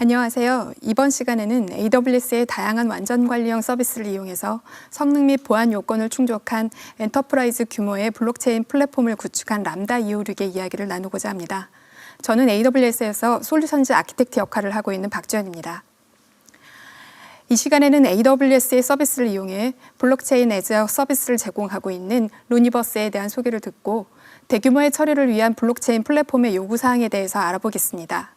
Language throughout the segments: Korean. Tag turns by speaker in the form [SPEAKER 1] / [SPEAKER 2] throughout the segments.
[SPEAKER 1] 안녕하세요. 이번 시간에는 AWS의 다양한 완전 관리형 서비스를 이용해서 성능 및 보안 요건을 충족한 엔터프라이즈 규모의 블록체인 플랫폼을 구축한 람다 256의 이야기를 나누고자 합니다. 저는 AWS에서 솔루션즈 아키텍트 역할을 하고 있는 박주연입니다. 이 시간에는 AWS의 서비스를 이용해 블록체인 애저 서비스를 제공하고 있는 루니버스에 대한 소개를 듣고 대규모의 처리를 위한 블록체인 플랫폼의 요구사항에 대해서 알아보겠습니다.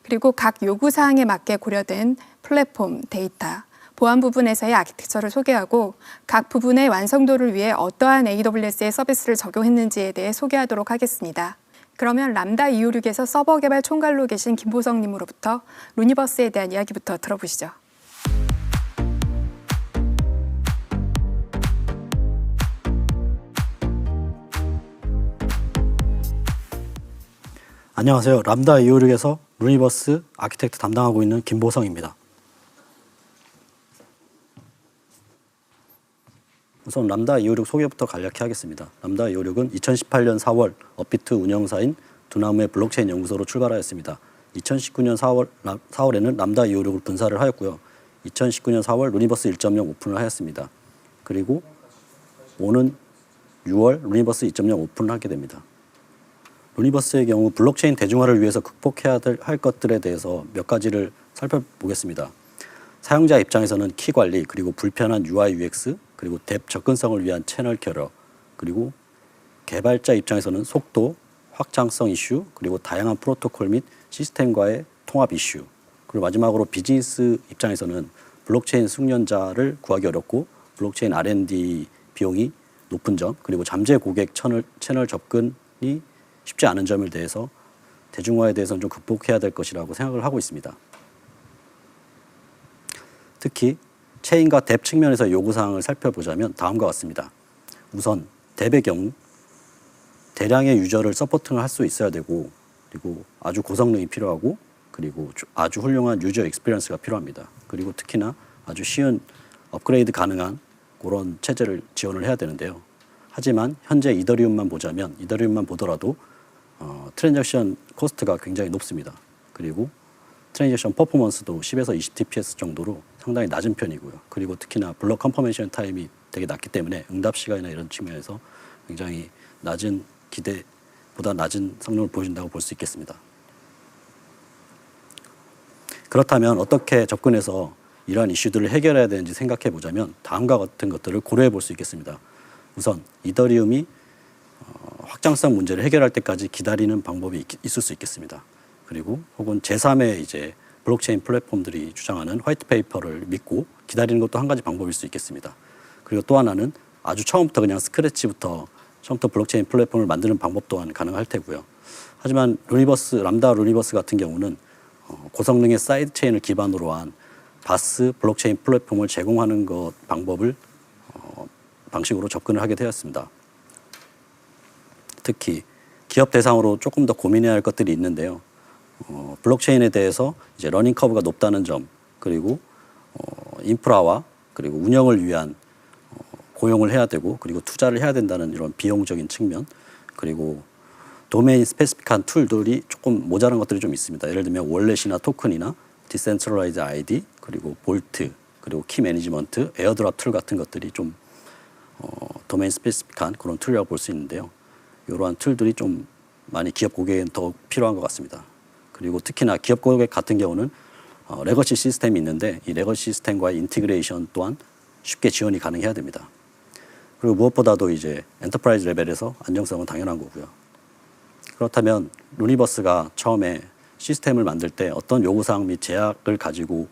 [SPEAKER 1] 그리고 각 요구사항에 맞게 고려된 플랫폼, 데이터, 보안 부분에서의 아키텍처를 소개하고 각 부분의 완성도를 위해 어떠한 AWS의 서비스를 적용했는지에 대해 소개하도록 하겠습니다. 그러면 람다 256에서 서버 개발 총괄로 계신 김보성님으로부터 루니버스에 대한 이야기부터 들어보시죠.
[SPEAKER 2] 안녕하세요. 람다 256에서 루니버스 아키텍트 담당하고 있는 김보성입니다. 우선 람다 256 소개부터 간략히 하겠습니다. 람다 256은 2018년 4월 업비트 운영사인 두나무의 블록체인 연구소로 출발하였습니다. 2019년 4월에는 람다 256을 분사를 하였고요. 2019년 4월 루니버스 1.0 오픈을 하였습니다. 그리고 오는 6월 루니버스 2.0 오픈을 하게 됩니다. 루니버스의 경우 블록체인 대중화를 위해서 극복해야 할 것들에 대해서 몇 가지를 살펴보겠습니다. 사용자 입장에서는 키 관리, 그리고 불편한 UI, UX, 그리고 뎁 접근성을 위한 채널 결여, 그리고 개발자 입장에서는 속도, 확장성 이슈, 그리고 다양한 프로토콜 및 시스템과의 통합 이슈, 그리고 마지막으로 비즈니스 입장에서는 블록체인 숙련자를 구하기 어렵고 블록체인 R&D 비용이 높은 점, 그리고 잠재 고객 채널 접근이 쉽지 않은 점에 대해서 대중화에 대해서는 좀 극복해야 될 것이라고 생각을 하고 있습니다. 특히 체인과 뎁 측면에서 요구사항을 살펴보자면 다음과 같습니다. 우선 뎁의 경우 대량의 유저를 서포팅을 할 수 있어야 되고, 그리고 아주 고성능이 필요하고, 그리고 아주 훌륭한 유저 익스피리언스가 필요합니다. 그리고 특히나 아주 쉬운 업그레이드 가능한 그런 체제를 지원을 해야 되는데요. 하지만 현재 이더리움만 보더라도 트랜잭션 코스트가 굉장히 높습니다. 그리고 트랜잭션 퍼포먼스도 10에서 20 TPS 정도로 상당히 낮은 편이고요. 그리고 특히나 블록 컨퍼메이션 타임이 되게 낮기 때문에 응답 시간이나 이런 측면에서 굉장히 낮은 기대보다 낮은 성능을 보여준다고 볼 수 있겠습니다. 그렇다면 어떻게 접근해서 이러한 이슈들을 해결해야 되는지 생각해 보자면 다음과 같은 것들을 고려해 볼 수 있겠습니다. 우선 이더리움이 확장성 문제를 해결할 때까지 기다리는 방법이 있을 수 있겠습니다. 그리고 혹은 제3의 이제 블록체인 플랫폼들이 주장하는 화이트 페이퍼를 믿고 기다리는 것도 한 가지 방법일 수 있겠습니다. 그리고 또 하나는 아주 처음부터 그냥 스크래치부터 블록체인 플랫폼을 만드는 방법 또한 가능할 테고요. 하지만 람다 루니버스 같은 경우는 고성능의 사이드 체인을 기반으로 한 바스 블록체인 플랫폼을 제공하는 방식으로 접근을 하게 되었습니다. 특히 기업 대상으로 조금 더 고민해야 할 것들이 있는데요. 블록체인에 대해서 이제 러닝 커브가 높다는 점, 그리고 인프라와 그리고 운영을 위한 고용을 해야 되고, 그리고 투자를 해야 된다는 이런 비용적인 측면, 그리고 도메인 스페시픽한 툴들이 조금 모자란 것들이 좀 있습니다. 예를 들면 월렛이나 토큰이나 디센트럴라이즈 아이디, 그리고 볼트, 그리고 키 매니지먼트, 에어드랍 툴 같은 것들이 좀 도메인 스페시픽한 그런 툴이라고 볼 수 있는데요. 이러한 툴들이 좀 많이 기업 고객에는 더 필요한 것 같습니다. 그리고 특히나 기업 고객 같은 경우는 레거시 시스템이 있는데 이 레거시 시스템과의 인티그레이션 또한 쉽게 지원이 가능해야 됩니다. 그리고 무엇보다도 이제 엔터프라이즈 레벨에서 안정성은 당연한 거고요. 그렇다면 루니버스가 처음에 시스템을 만들 때 어떤 요구사항 및 제약을 가지고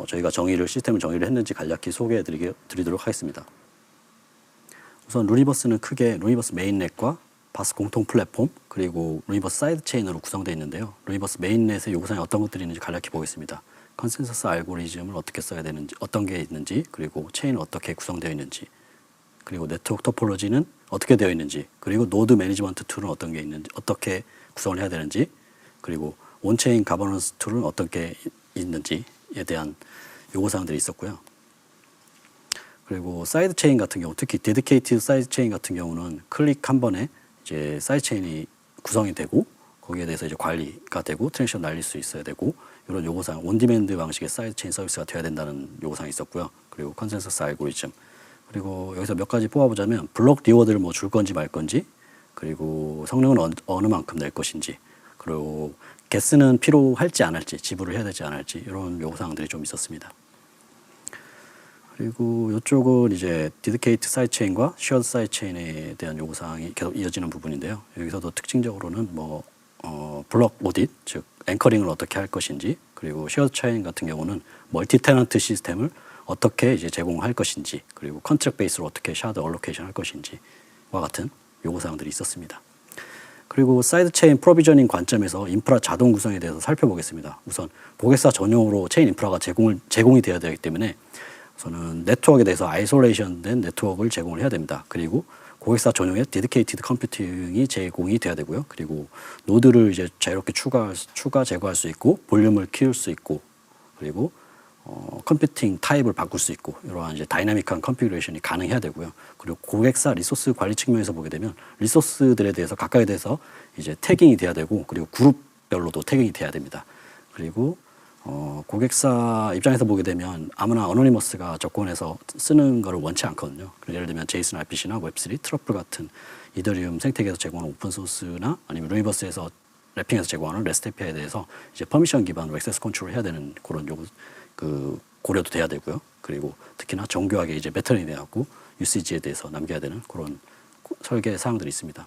[SPEAKER 2] 저희가 시스템을 정의를 했는지 간략히 소개해 드리도록 하겠습니다. 우선 루니버스는 크게 루니버스 메인넷과 바스 공통 플랫폼, 그리고 루니버스 사이드 체인으로 구성되어 있는데요. 루니버스 메인넷의 요구사항이 어떤 것들이 있는지 간략히 보겠습니다. 컨센서스 알고리즘을 어떻게 써야 되는지, 어떤 게 있는지, 그리고 체인은 어떻게 구성되어 있는지, 그리고 네트워크 토폴로지는 어떻게 되어 있는지, 그리고 노드 매니지먼트 툴은 어떤 게 있는지, 어떻게 구성을 해야 되는지, 그리고 온체인 가버넌스 툴은 어떻게 있는지에 대한 요구사항들이 있었고요. 그리고 사이드 체인 같은 경우, 특히 데디케이티드 사이드 체인 같은 경우는 클릭 한 번에 이제 사이드 체인이 구성이 되고 거기에 대해서 이제 관리가 되고 트랜지션 날릴 수 있어야 되고, 이런 요구사항, 온디맨드 방식의 사이드 체인 서비스가 돼야 된다는 요구사항이 있었고요. 그리고 컨센서스 알고리즘. 그리고 여기서 몇 가지 뽑아보자면 블록 리워드를 뭐 줄 건지 말 건지, 그리고 성능은 어느 만큼 낼 것인지, 그리고 게스는 필요할지 안 할지, 지불을 해야 되지 안 할지 이런 요구사항들이 좀 있었습니다. 그리고 이쪽은 이제 디디케이트 사이드체인과 쉐어드 사이드체인에 대한 요구사항이 계속 이어지는 부분인데요. 여기서도 특징적으로는 뭐 블록 오딧, 즉 앵커링을 어떻게 할 것인지, 그리고 쉐어드 체인 같은 경우는 멀티 테넌트 시스템을 어떻게 이제 제공할 것인지, 그리고 컨트랙 베이스로 어떻게 샤드 얼로케이션 할 것인지와 같은 요구사항들이 있었습니다. 그리고 사이드 체인 프로비저닝 관점에서 인프라 자동 구성에 대해서 살펴보겠습니다. 우선 고객사 전용으로 체인 인프라가 제공이 되어야 되기 때문에 우선은 네트워크에 대해서 아이솔레이션된 네트워크를 제공을 해야 됩니다. 그리고 고객사 전용의 데디케이티드 컴퓨팅이 제공이 돼야 되고요. 그리고 노드를 이제 자유롭게 추가 제거할 수 있고, 볼륨을 키울 수 있고, 그리고 컴퓨팅 타입을 바꿀 수 있고, 이러한 이제 다이나믹한 컨피그레이션이 가능해야 되고요. 그리고 고객사 리소스 관리 측면에서 보게 되면 리소스들에 대해서 각각에 대해서 이제 태깅이 돼야 되고, 그리고 그룹별로도 태깅이 돼야 됩니다. 그리고 고객사 입장에서 보게 되면 아무나 어노니머스가 접근해서 쓰는 것을 원치 않거든요. 예를 들면 제이슨 RPC나 웹3, 트러플 같은 이더리움 생태계에서 제공하는 오픈소스나 아니면 루이버스에서 랩핑해서 제공하는 REST API에 대해서 이제 퍼미션 기반으로 액세스 컨트롤을 해야 되는 그런 고려도 돼야 되고요. 그리고 특히나 정교하게 이제 배터리 내갖고 UCG에 대해서 남겨야 되는 그런 설계 사항들이 있습니다.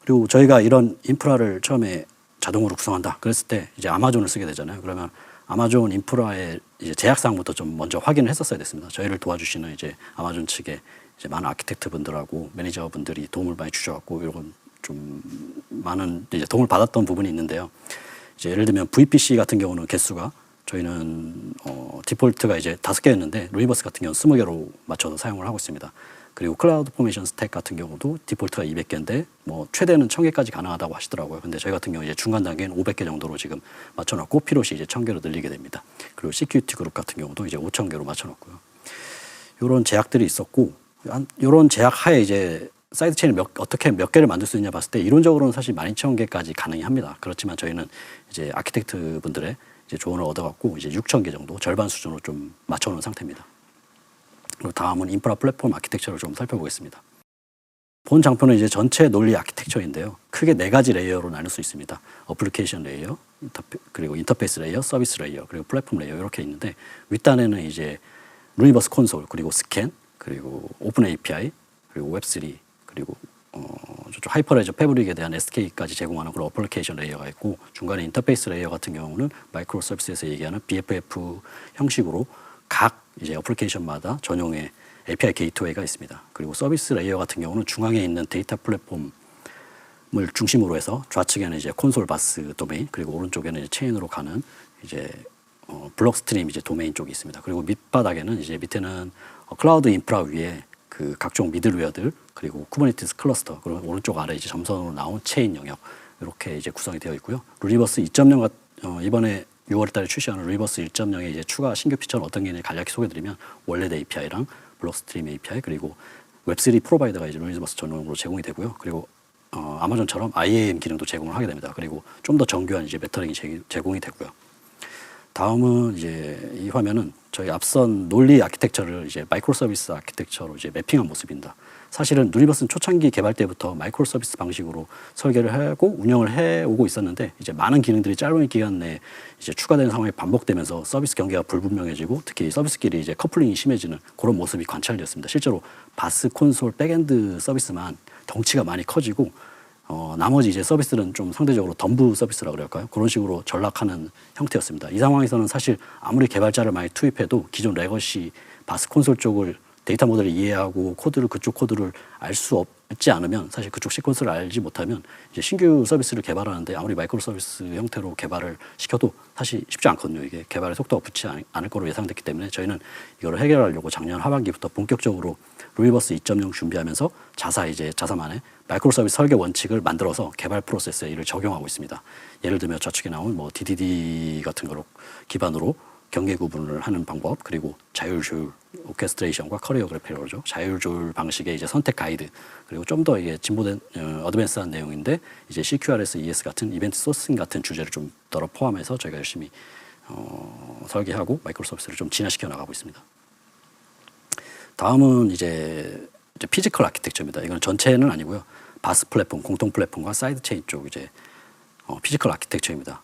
[SPEAKER 2] 그리고 저희가 이런 인프라를 처음에 자동으로 구성한다 그랬을 때 이제 아마존을 쓰게 되잖아요. 그러면 아마존 인프라의 이제 제약사항부터 좀 먼저 확인을 했었어야 됐습니다. 저희를 도와주시는 이제 아마존 측에 이제 많은 아키텍트 분들하고 매니저 분들이 도움을 많이 주셔갖고 이런 좀 많은 이제 도움을 받았던 부분이 있는데요. 이제 예를 들면 VPC 같은 경우는 개수가 저희는 디폴트가 이제 5개였는데 루이버스 같은 경우는 20개로 맞춰서 사용을 하고 있습니다. 그리고 클라우드 포메이션 스택 같은 경우도 디폴트가 200개인데 뭐 최대는 1000개까지 가능하다고 하시더라고요. 근데 저희 같은 경우 이제 중간 단계는 500개 정도로 지금 맞춰놨고 필요시 이제 1000개로 늘리게 됩니다. 그리고 시큐리티 그룹 같은 경우도 이제 5000개로 맞춰놨고요. 이런 제약들이 있었고, 이런 제약 하에 이제 사이드 체인을 어떻게 몇 개를 만들 수 있냐 봤을 때 이론적으로는 사실 12000개까지 가능히 합니다. 그렇지만 저희는 이제 아키텍트 분들의 이제 조언을 얻어갖고 이제 6000개 정도 절반 수준으로 좀 맞춰놓은 상태입니다. 그리고 다음은 인프라 플랫폼 아키텍처를 좀 살펴보겠습니다. 본 장표는 이제 전체 논리 아키텍처인데요. 크게 4가지 레이어로 나눌 수 있습니다. 어플리케이션 레이어, 그리고 인터페이스 레이어, 서비스 레이어, 그리고 플랫폼 레이어 이렇게 있는데 윗단에는 이제 루이버스 콘솔, 그리고 스캔, 그리고 오픈 API, 그리고 웹3, 그리고 저쪽 하이퍼레저 패브릭에 대한 SK까지 제공하는 그런 어플리케이션 레이어가 있고, 중간에 인터페이스 레이어 같은 경우는 마이크로 서비스에서 얘기하는 BFF 형식으로 각 이제 어플리케이션마다 전용의 API 게이트웨이가 있습니다. 그리고 서비스 레이어 같은 경우는 중앙에 있는 데이터 플랫폼을 중심으로 해서 좌측에는 이제 콘솔 바스 도메인, 그리고 오른쪽에는 이제 체인으로 가는 이제 블록 스트림 이제 도메인 쪽이 있습니다. 그리고 밑바닥에는 이제 밑에는 클라우드 인프라 위에 그 각종 미들웨어들, 그리고 쿠버네티스 클러스터, 그리고 오른쪽 아래 이제 점선으로 나온 체인 영역 이렇게 이제 구성이 되어 있고요. 루이버스 2.0 이번에 6월달에 출시하는 루이버스 1.0의 이제 추가 신규 피처는 어떤 게 있는지 간략히 소개드리면 원래 API랑 블록스트림 API, 그리고 웹3 프로바이더가 이제 루이버스 전용으로 제공이 되고요. 그리고 아마존처럼 IAM 기능도 제공을 하게 됩니다. 그리고 좀 더 정교한 이제 배터링이 제공이 되고요. 다음은 이제 이 화면은 저희 앞선 논리 아키텍처를 이제 마이크로 서비스 아키텍처로 이제 매핑한 모습입니다. 사실은 루이버스는 초창기 개발 때부터 마이크로 서비스 방식으로 설계를 하고 운영을 해오고 있었는데 이제 많은 기능들이 짧은 기간 내에 이제 추가되는 상황이 반복되면서 서비스 경계가 불분명해지고 특히 서비스끼리 이제 커플링이 심해지는 그런 모습이 관찰되었습니다. 실제로 바스 콘솔 백엔드 서비스만 덩치가 많이 커지고 나머지 이제 서비스는 좀 상대적으로 덤브 서비스라 그럴까요? 그런 식으로 전락하는 형태였습니다. 이 상황에서는 사실 아무리 개발자를 많이 투입해도 기존 레거시 바스 콘솔 쪽을 데이터 모델을 이해하고 그쪽 코드를 알 수 없지 않으면 사실 그쪽 시퀀스를 알지 못하면 이제 신규 서비스를 개발하는데 아무리 마이크로 서비스 형태로 개발을 시켜도 사실 쉽지 않거든요. 이게 개발의 속도가 붙지 않을 거로 예상됐기 때문에 저희는 이걸 해결하려고 작년 하반기부터 본격적으로 루이버스 2.0 준비하면서 자사만의 마이크로 서비스 설계 원칙을 만들어서 개발 프로세스에 이를 적용하고 있습니다. 예를 들면 좌측에 나온 뭐 DDD 같은 거로 기반으로 경계 구분을 하는 방법, 그리고 자율조율 오케스트레이션과 커리오그래피로죠. 자율조율 방식의 이제 선택 가이드, 그리고 좀 더 이게 진보된 어드밴스한 내용인데 이제 CQRS, ES 같은 이벤트 소싱 같은 주제를 좀 더 포함해서 저희가 열심히 설계하고 마이크로 서비스를 좀 진화시켜 나가고 있습니다. 다음은 이제 피지컬 아키텍처입니다. 이건 전체는 아니고요. 바스 플랫폼, 공통 플랫폼과 사이드 체인 쪽 이제 피지컬 아키텍처입니다.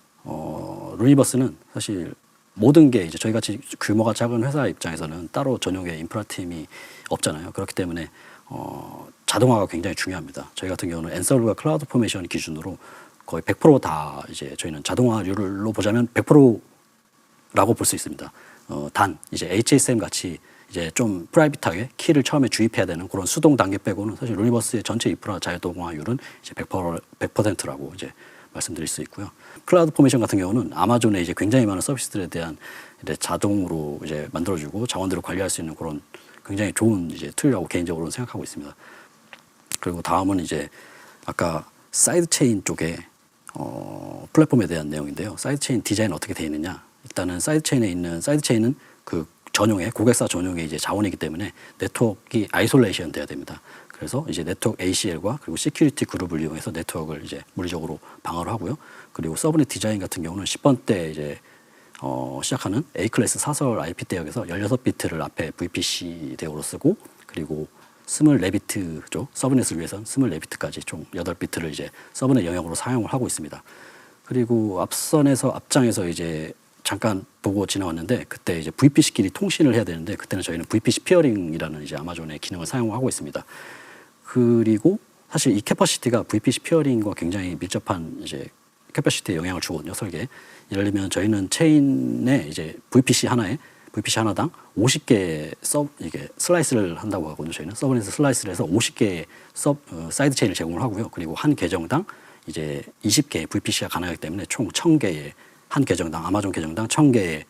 [SPEAKER 2] 루니버스는 사실 모든 게 이제 저희 같이 규모가 작은 회사 입장에서는 따로 전용의 인프라 팀이 없잖아요. 그렇기 때문에 자동화가 굉장히 중요합니다. 저희 같은 경우는 앤서블과 클라우드 포메이션 기준으로 거의 100%다 이제 저희는 자동화율로 보자면 100%라고 볼 수 있습니다. 단 이제 HSM 같이 이제 좀 프라이빗하게 키를 처음에 주입해야 되는 그런 수동 단계 빼고는 사실 루니버스의 전체 인프라 자동화율은 이제 100%라고 이제 말씀드릴 수 있고요. 클라우드 포메이션 같은 경우는 아마존의 이제 굉장히 많은 서비스들에 대한 이제 자동으로 이제 만들어주고 자원들을 관리할 수 있는 그런 굉장히 좋은 이제 툴이라고 개인적으로는 생각하고 있습니다. 그리고 다음은 이제 아까 사이드 체인 쪽에 플랫폼에 대한 내용인데요. 사이드 체인 디자인 어떻게 되어 있느냐? 일단은 사이드 체인은 그 전용의 고객사 전용의 이제 자원이기 때문에 네트워크가 아이솔레이션 돼야 됩니다. 그래서 이제 네트워크 ACL과 그리고 시큐리티 그룹을 이용해서 네트워크를 이제 물리적으로 방어를 하고요. 그리고 서브넷 디자인 같은 경우는 10번 때 이제 시작하는 A 클래스 사설 IP 대역에서 16비트를 앞에 VPC 대역으로 쓰고 그리고 24비트죠. 서브넷을 위해서는 24비트까지 총 8비트를 이제 서브넷 영역으로 사용을 하고 있습니다. 그리고 앞장에서 이제 잠깐 보고 지나왔는데 그때 이제 VPC끼리 통신을 해야 되는데 그때는 저희는 VPC 피어링이라는 이제 아마존의 기능을 사용하고 있습니다. 그리고 사실 이 캐퍼시티가 VPC 피어링과 굉장히 밀접한 이제 캐퍼시티에 영향을 주거든요, 설계. 예를 들면 저희는 체인에 이제 VPC 하나당 50개 이게 슬라이스를 한다고 하거든요. 저희는 서브넷 슬라이스를 해서 50개의 사이드 체인을 제공을 하고요. 그리고 한 계정당 이제 20개의 VPC가 가능하기 때문에 총 1000개의 한 계정당 아마존 계정당 1000개의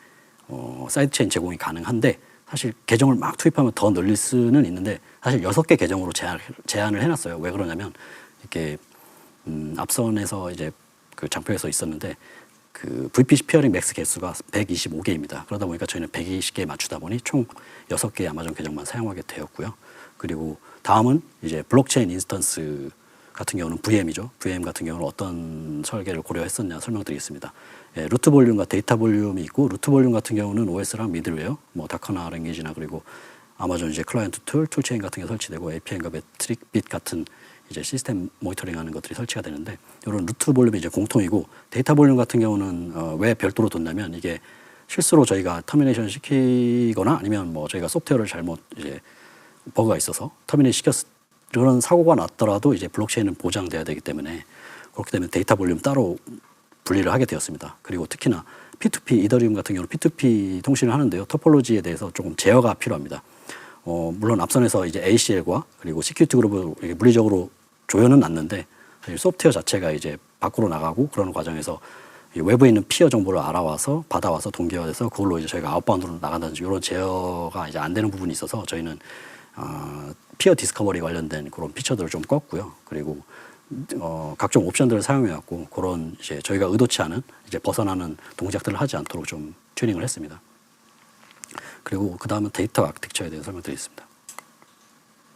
[SPEAKER 2] 사이드 체인 제공이 가능한데 사실 계정을 막 투입하면 더 늘릴 수는 있는데 사실 6개 계정으로 제한을 해놨어요. 왜 그러냐면 이렇게 앞선에서 이제 그 장표에서 있었는데 그 VPC 피어링 맥스 개수가 125개입니다. 그러다 보니까 저희는 120개에 맞추다 보니 총 6개의 아마존 계정만 사용하게 되었고요. 그리고 다음은 이제 블록체인 인스턴스 같은 경우는 VM이죠. VM 같은 경우는 어떤 설계를 고려했었냐 설명드리겠습니다. 예, 루트 볼륨과 데이터 볼륨이 있고 루트 볼륨 같은 경우는 OS랑 미들웨어, 뭐 다커나 랭귀지나 그리고 아마존 이제 클라이언트 툴체인 같은 게 설치되고 API과 매트릭빗 같은 이제 시스템 모니터링하는 것들이 설치가 되는데 이런 루트 볼륨이 이제 공통이고 데이터 볼륨 같은 경우는 왜 별도로 뒀냐면 이게 실수로 저희가 터미네이션 시키거나 아니면 뭐 저희가 소프트웨어를 잘못 이제 버그가 있어서 터미네이션 그런 사고가 났더라도 이제 블록체인은 보장돼야 되기 때문에 그렇기 때문에 데이터 볼륨 따로 분리를 하게 되었습니다. 그리고 특히나 P2P 이더리움 같은 경우는 P2P 통신을 하는데요. 토폴로지에 대해서 조금 제어가 필요합니다. 물론 앞선에서 이제 ACL과 그리고 시큐리티 그룹을 이렇게 물리적으로 조여는 놨는데 사실 소프트웨어 자체가 이제 밖으로 나가고 그런 과정에서 외부에 있는 피어 정보를 알아와서 받아와서 동기화돼서 그걸로 이제 저희가 아웃바운드로 나간다든지 이런 제어가 이제 안 되는 부분이 있어서 저희는 피어 디스커버리 관련된 그런 피처들을 좀 껐고요. 그리고 각종 옵션들을 사용해왔고 그런 이제 저희가 의도치 않은 이제 벗어나는 동작들을 하지 않도록 좀 튜닝을 했습니다. 그리고 그 다음은 데이터 아키텍처에 대해서 설명드리겠습니다.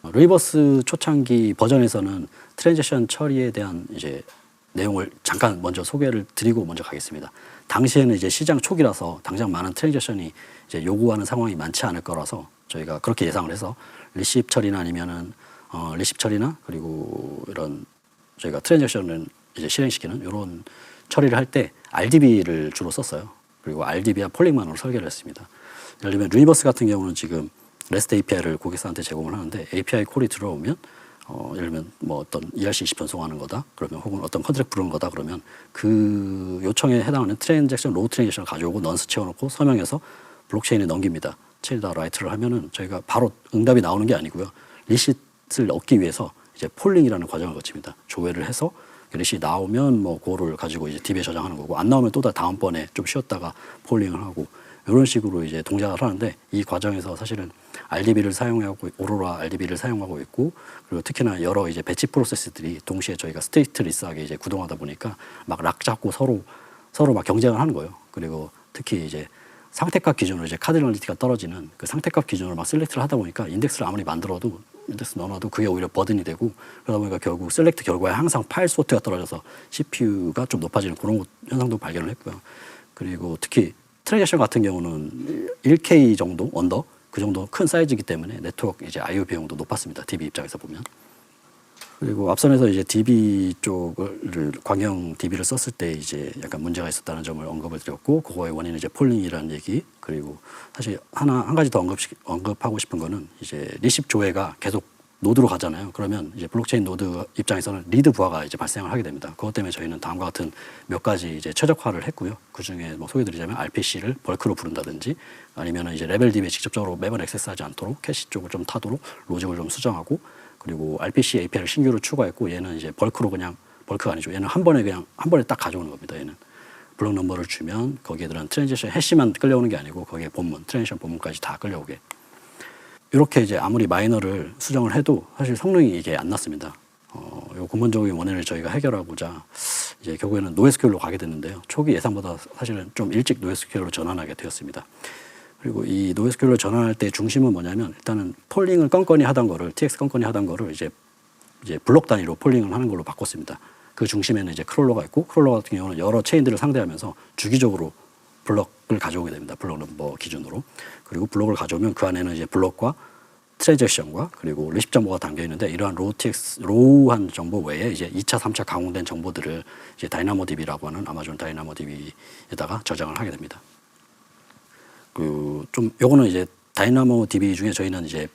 [SPEAKER 2] 루니버스 초창기 버전에서는 트랜지션 처리에 대한 이제 내용을 잠깐 먼저 소개를 드리고 먼저 가겠습니다. 당시에는 이제 시장 초기라서 당장 많은 트랜지션이 이제 요구하는 상황이 많지 않을 거라서 저희가 그렇게 예상을 해서 리시브 처리나 아니면은 리시브 처리나 그리고 이런 저희가 트랜지션을 이제 실행시키는 이런 처리를 할 때 RDB를 주로 썼어요. 그리고 RDB와 폴링만으로 설계를 했습니다. 예를 들면 루니버스 같은 경우는 지금 REST API를 고객사한테 제공을 하는데 API 콜이 들어오면 예를 들면 뭐 어떤 ERC 20 전송하는 거다 그러면 혹은 어떤 컨트랙트 부르는 거다 그러면 그 요청에 해당하는 트랜잭션 로우 트랜잭션을 가져오고 넌스 채워놓고 서명해서 블록체인에 넘깁니다. 체일다 라이트를 하면은 저희가 바로 응답이 나오는 게 아니고요. 리시트를 얻기 위해서 이제 폴링이라는 과정을 거칩니다. 조회를 해서 리시트 나오면 뭐 그거를 가지고 이제 DB에 저장하는 거고 안 나오면 또 다음번에 좀 쉬었다가 폴링을 하고 이런 식으로 이제 동작을 하는데 이 과정에서 사실은 RDB를 사용하고 오로라 RDB를 사용하고 있고 그리고 특히나 여러 이제 배치 프로세스들이 동시에 저희가 스테이트리스하게 이제 구동하다 보니까 막 락 잡고 서로 막 경쟁을 하는 거예요. 그리고 특히 이제 상태값 기준으로 이제 카디널리티가 떨어지는 그 상태값 기준으로 막 셀렉트를 하다 보니까 인덱스를 아무리 만들어도 인덱스 넣어놔도 그게 오히려 버든이 되고 그러다 보니까 결국 셀렉트 결과에 항상 파일 소트가 떨어져서 CPU가 좀 높아지는 그런 현상도 발견을 했고요. 그리고 특히 트랜잭션 같은 경우는 1K 정도 언더 그 정도 큰 사이즈이기 때문에 네트워크 이제 I/O 비용도 높았습니다. DB 입장에서 보면. 그리고 앞선에서 이제 DB 쪽을 광형 DB를 썼을 때 이제 약간 문제가 있었다는 점을 언급을 드렸고, 그거의 원인은 이제 폴링이라는 얘기. 그리고 사실 한 가지 더 언급하고 싶은 거는 이제 리십 조회가 계속 노드로 가잖아요. 그러면 이제 블록체인 노드 입장에서는 리드 부하가 이제 발생을 하게 됩니다. 그것 때문에 저희는 다음과 같은 몇 가지 이제 최적화를 했고요. 그 중에 뭐 소개드리자면 RPC를 벌크로 부른다든지, 아니면은 이제 레벨 DB에 직접적으로 매번 액세스하지 않도록 캐시 쪽을 좀 타도록 로직을 좀 수정하고, 그리고 RPC API를 신규로 추가했고, 얘는 이제 벌크로 그냥 벌크가 아니죠. 얘는 한 번에 딱 가져오는 겁니다. 얘는 블록 넘버를 주면 거기에 들어간 트랜지션 해시만 끌려오는 게 아니고 거기에 본문, 트랜지션 본문까지 다 끌려오게. 이렇게 이제 아무리 마이너를 수정을 해도 사실 성능이 이게 안 났습니다. 요 근본적인 원인을 저희가 해결하고자 이제 결국에는 NoSQL로 가게 됐는데요. 초기 예상보다 사실은 좀 일찍 NoSQL로 전환하게 되었습니다. 그리고 이 NoSQL로 전환할 때 중심은 뭐냐면, 일단은 폴링을 건건히 하던 거를, TX 건건히 하던 거를 이제 블록 단위로 폴링을 하는 걸로 바꿨습니다. 그 중심에는 이제 크롤러가 있고, 크롤러 같은 경우는 여러 체인들을 상대하면서 주기적으로 블록을 가져오게 됩니다. 블록 넘버 기준으로. 그리고 블록을 가져오면 그 안에는 이제 블록과 트랜잭션과 그리고 리십 정보가 담겨 있는데, 이러한 로우한 정보 외에 이제 2차, 3차 강화된 정보들을 이제 다이나모DB라고 하는 아마존 다이나모DB에다가 저장을 하게 됩니다. 요거는 이제 다이나모DB 중에 저희는 이제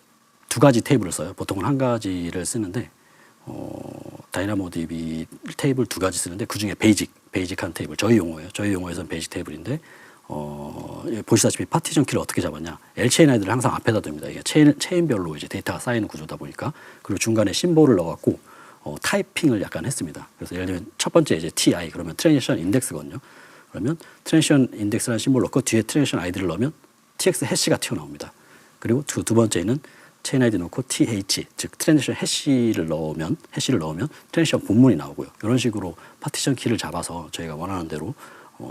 [SPEAKER 2] 두 가지 테이블을 써요. 보통은 한 가지를 쓰는데, 다이나모DB 테이블 두 가지 쓰는데, 그 중에 베이직한 테이블, 저희 용어예요. 저희 용어에서는 베이직 테이블인데, 보시다시피 파티션 키를 어떻게 잡았냐. L체인 아이들을 항상 앞에다 둡니다. 이게 체인별로 이제 데이터가 쌓이는 구조다 보니까. 그리고 중간에 심볼을 넣어갖고, 타이핑을 약간 했습니다. 그래서 예를 들면 첫 번째 이제 TI, 그러면 트랜지션 인덱스거든요. 그러면 트랜지션 인덱스라는 심볼을 넣고 뒤에 트랜지션 아이디를 넣으면 TX 해시가 튀어나옵니다. 그리고 두 번째는 체인 아이디 넣고 TH, 즉 트랜지션 해시를 넣으면 트랜지션 본문이 나오고요. 이런 식으로 파티션 키를 잡아서 저희가 원하는 대로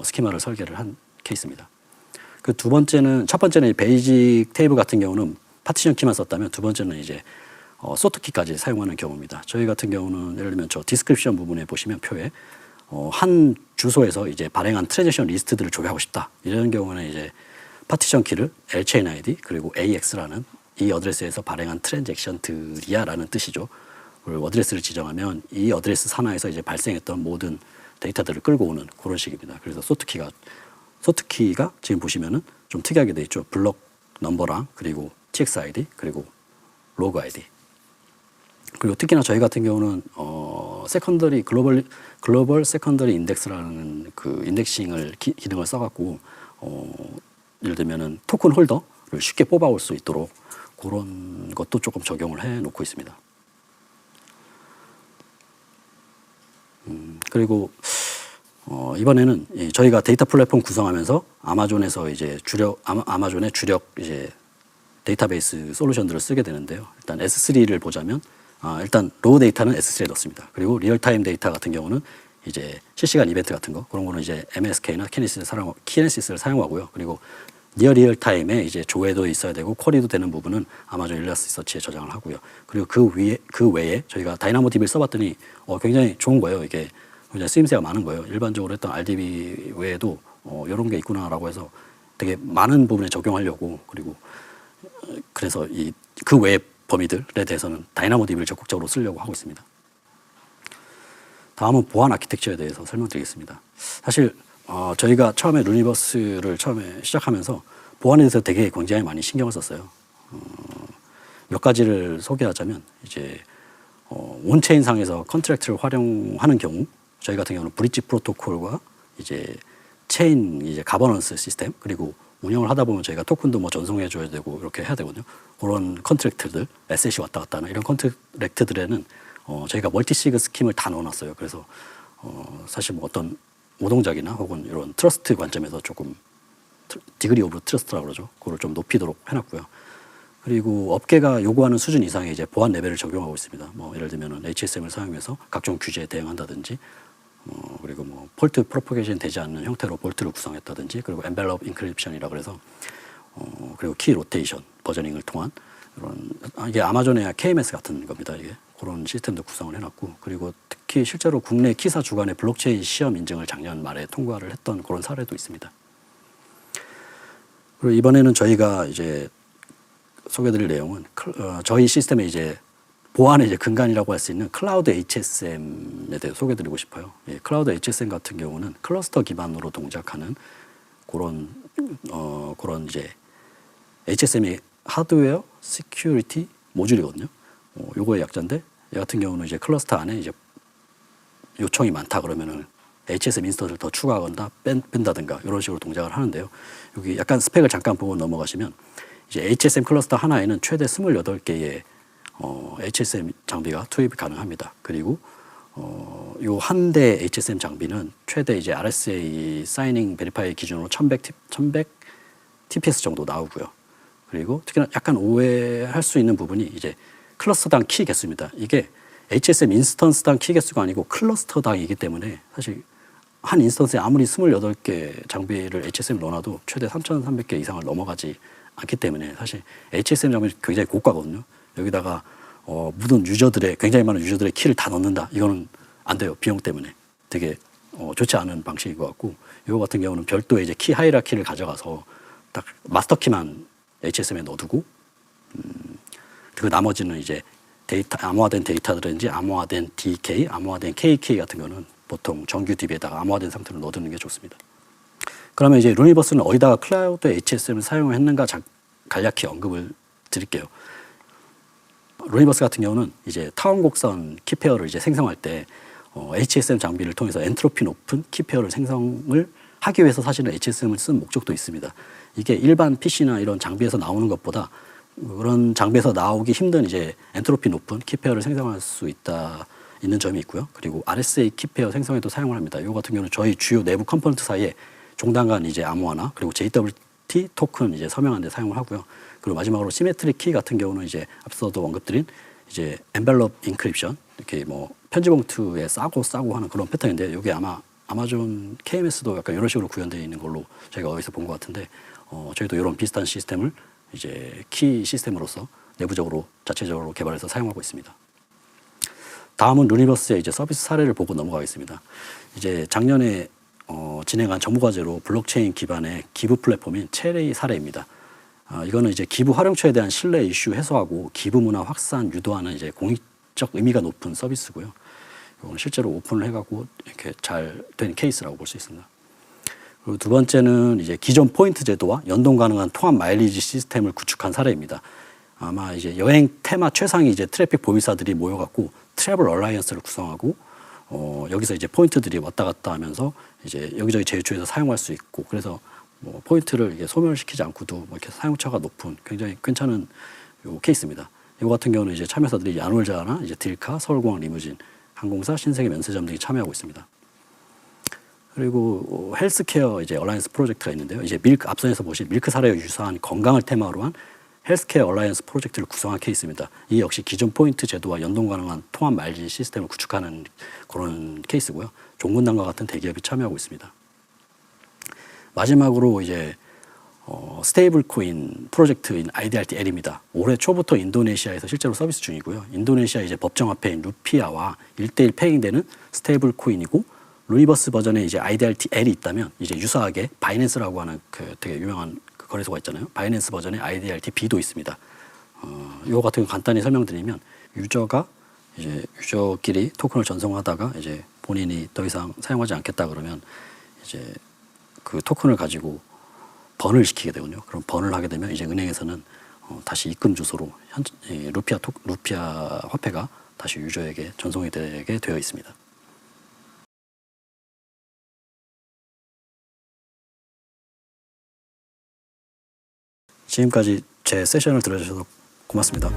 [SPEAKER 2] 스키마를 설계를 한 케이스입니다. 그 첫 번째는 베이직 테이블 같은 경우는 파티션 키만 썼다면, 두 번째는 이제 소트 키까지 사용하는 경우입니다. 저희 같은 경우는 예를 들면 저 디스크립션 부분에 보시면 표에 한 주소에서 이제 발행한 트랜지션 리스트들을 조회하고 싶다. 이런 경우는 이제 파티션 키를 L체인 아이디 그리고 AX라는 이 어드레스에서 발행한 트랜잭션들이야라는 뜻이죠. 그리고 어드레스를 지정하면 이 어드레스 산하에서 이제 발생했던 모든 데이터들을 끌고 오는 그런 식입니다. 그래서 소트키가 지금 보시면은 좀 특이하게 돼 있죠. 블록 넘버랑 그리고 TX 아이디 그리고 로그 아이디. 그리고 특히나 저희 같은 경우는 세컨더리 글로벌 세컨더리 인덱스라는 그 인덱싱을 기능을 써갖고 예를 들면은 토큰 홀더를 쉽게 뽑아올 수 있도록 그런 것도 조금 적용을 해놓고 있습니다. 그리고 이번에는 저희가 데이터 플랫폼 구성하면서 아마존에서 이제 아마존의 주력 이제 데이터베이스 솔루션들을 쓰게 되는데요. 일단 S3를 보자면 일단 로우 데이터는 S3에 넣습니다. 그리고 리얼타임 데이터 같은 경우는 이제 실시간 이벤트 같은 거 그런 거는 이제 MSK나 키네시스를 사용하고요. 그리고 니어 리얼타임에 이제 조회도 있어야 되고 쿼리도 되는 부분은 아마존 일라스티서치에 저장을 하고요. 그리고 그 외에 저희가 다이나모DB를 써봤더니 굉장히 좋은 거예요. 이게 굉장히 쓰임새가 많은 거예요. 일반적으로 했던 RDB 외에도 이런 게 있구나라고 해서 되게 많은 부분에 적용하려고, 그리고 그래서 그 외의 범위들에 대해서는 다이나모DB를 적극적으로 쓰려고 하고 있습니다. 다음은 보안 아키텍처에 대해서 설명드리겠습니다. 사실 저희가 처음에 루니버스를 처음에 시작하면서 보안에 대해서 되게 굉장히 많이 신경을 썼어요. 몇 가지를 소개하자면 이제 온체인 상에서 컨트랙트를 활용하는 경우 저희 같은 경우는 브릿지 프로토콜과 이제 체인 이제 가버넌스 시스템 그리고 운영을 하다 보면 저희가 토큰도 뭐 전송해줘야 되고 이렇게 해야 되거든요. 그런 컨트랙트들, 에셋이 왔다 갔다 하는 이런 컨트랙트들에는 저희가 멀티시그 스킴을 다 넣어놨어요. 그래서 사실 뭐 어떤 노동작이나 혹은 이런 트러스트 관점에서 조금 디그리 오브 트러스트라고 그러죠. 그걸 좀 높이도록 해놨고요. 그리고 업계가 요구하는 수준 이상의 이제 보안 레벨을 적용하고 있습니다. 뭐 예를 들면은 HSM을 사용해서 각종 규제에 대응한다든지, 그리고 뭐 폴트 프로포게이션 되지 않는 형태로 볼트를 구성했다든지, 그리고 엔벨롭 인크립션이라고 해서 그리고 키 로테이션 버저닝을 통한 이런 이게 아마존의 KMS 같은 겁니다. 이게 그런 시스템도 구성을 해놨고, 그리고 특히 실제로 국내 키사 주간의 블록체인 시험 인증을 작년 말에 통과를 했던 그런 사례도 있습니다. 그리고 이번에는 저희가 이제 소개드릴 내용은 저희 시스템의 이제 보안의 이제 근간이라고 할 수 있는 클라우드 HSM에 대해 소개드리고 싶어요. 예, 클라우드 HSM 같은 경우는 클러스터 기반으로 동작하는 그런 이제 HSM이 하드웨어 시큐리티 모듈이거든요. 요거의 약자인데 얘 같은 경우는 이제 클러스터 안에 이제 요청이 많다 그러면은 HSM 인스턴스를 더 추가하거나 뺀다든가 이런 식으로 동작을 하는데요. 여기 약간 스펙을 잠깐 보고 넘어가시면 이제 HSM 클러스터 하나에는 최대 28개의 HSM 장비가 투입이 가능합니다. 그리고 요 한 대 HSM 장비는 최대 이제 RSA 사이닝 베리파이 기준으로 1100 TPS 정도 나오고요. 그리고 특히나 약간 오해할 수 있는 부분이 이제 클러스터당 키 개수입니다. 이게 HSM 인스턴스당 키 개수가 아니고 클러스터당이기 때문에 사실 한 인스턴스에 아무리 28개 장비를 HSM 넣어놔도 최대 3,300개 이상을 넘어가지 않기 때문에 사실 HSM 장비는 굉장히 고가거든요. 여기다가 모든 유저들의 굉장히 많은 유저들의 키를 다 넣는다. 이거는 안 돼요. 비용 때문에 되게 좋지 않은 방식인 것 같고, 이거 같은 경우는 별도의 이제 키 하이라키를 가져가서 딱 마스터 키만 HSM에 넣어두고 그 나머지는 이제 데이터 암호화된 데이터들인지 암호화된 DK, 암호화된 KK 같은 거는 보통 정규 DB에다가 암호화된 상태로 넣어두는 게 좋습니다. 그러면 이제 루니버스는 어디다가 클라우드 HSM을 사용했는가 간략히 언급을 드릴게요. 루니버스 같은 경우는 이제 타원 곡선 키페어를 이제 생성할 때 HSM 장비를 통해서 엔트로피 높은 키페어를 생성을 하기 위해서 사실은 HSM을 쓴 목적도 있습니다. 이게 일반 PC나 이런 장비에서 나오는 것보다 그런 장비에서 나오기 힘든 이제 엔트로피 높은 키페어를 생성할 수 있는 점이 있고요. 그리고 RSA 키페어 생성에도 사용을 합니다. 이거 같은 경우는 저희 주요 내부 컴포넌트 사이에 종단간 이제 암호화나 그리고 JWT 토큰 이제 서명하는 데 사용을 하고요. 그리고 마지막으로 시메트릭 키 같은 경우는 이제 앞서도 언급드린 이제 엔벨롭 인크립션, 이렇게 뭐 편지 봉투에 싸고 하는 그런 패턴인데, 이게 아마 아마존 KMS도 약간 이런 식으로 구현되어 있는 걸로 저희가 어디서 본 것 같은데, 저희도 이런 비슷한 시스템을 이제 키 시스템으로서 내부적으로 자체적으로 개발해서 사용하고 있습니다. 다음은 루니버스의 이제 서비스 사례를 보고 넘어가겠습니다. 이제 작년에 진행한 정부과제로 블록체인 기반의 기부 플랫폼인 체리 사례입니다. 이거는 이제 기부 활용처에 대한 신뢰 이슈 해소하고 기부 문화 확산 유도하는 이제 공익적 의미가 높은 서비스고요. 이거는 실제로 오픈을 해가고 이렇게 잘 된 케이스라고 볼 수 있습니다. 그리고 두 번째는 이제 기존 포인트 제도와 연동 가능한 통합 마일리지 시스템을 구축한 사례입니다. 아마 이제 여행 테마 최상위 이제 트래픽 보유사들이 모여갖고 트래블 얼라이언스를 구성하고 여기서 이제 포인트들이 왔다 갔다 하면서 이제 여기저기 제휴처에서 사용할 수 있고, 그래서 뭐 포인트를 이게 소멸시키지 않고도 뭐 이렇게 사용처가 높은 굉장히 괜찮은 요 케이스입니다. 이거 같은 경우는 이제 참여사들이 야놀자나 이제 딜카, 서울공항 리무진, 항공사, 신세계 면세점 등이 참여하고 있습니다. 그리고 헬스케어 이제 얼라이언스 프로젝트가 있는데요. 이제 앞선에서 보신 밀크 사례와 유사한 건강을 테마로 한 헬스케어 얼라이언스 프로젝트를 구성한 케이스입니다. 이 역시 기존 포인트 제도와 연동 가능한 통합 마일리지 시스템을 구축하는 그런 케이스고요. 종군당과 같은 대기업이 참여하고 있습니다. 마지막으로 이제 스테이블 코인 프로젝트인 IDRT-L입니다. 올해 초부터 인도네시아에서 실제로 서비스 중이고요. 인도네시아 이제 법정화폐인 루피아와 1대1 페잉되는 스테이블 코인이고, 루니버스 버전에 이제 IDRT-L이 있다면 이제 유사하게 바이낸스라고 하는 그 되게 유명한 그 거래소가 있잖아요. 바이낸스 버전에 IDRT-B도 있습니다. 이거 같은 거 간단히 설명드리면, 유저가 이제 유저끼리 토큰을 전송하다가 이제 본인이 더 이상 사용하지 않겠다 그러면 이제 그 토큰을 가지고 번을 시키게 되거든요. 그럼 번을 하게 되면 이제 은행에서는 다시 입금 주소로 루피아 화폐가 다시 유저에게 전송이 되게 되어 있습니다. 지금까지 제 세션을 들어주셔서 고맙습니다.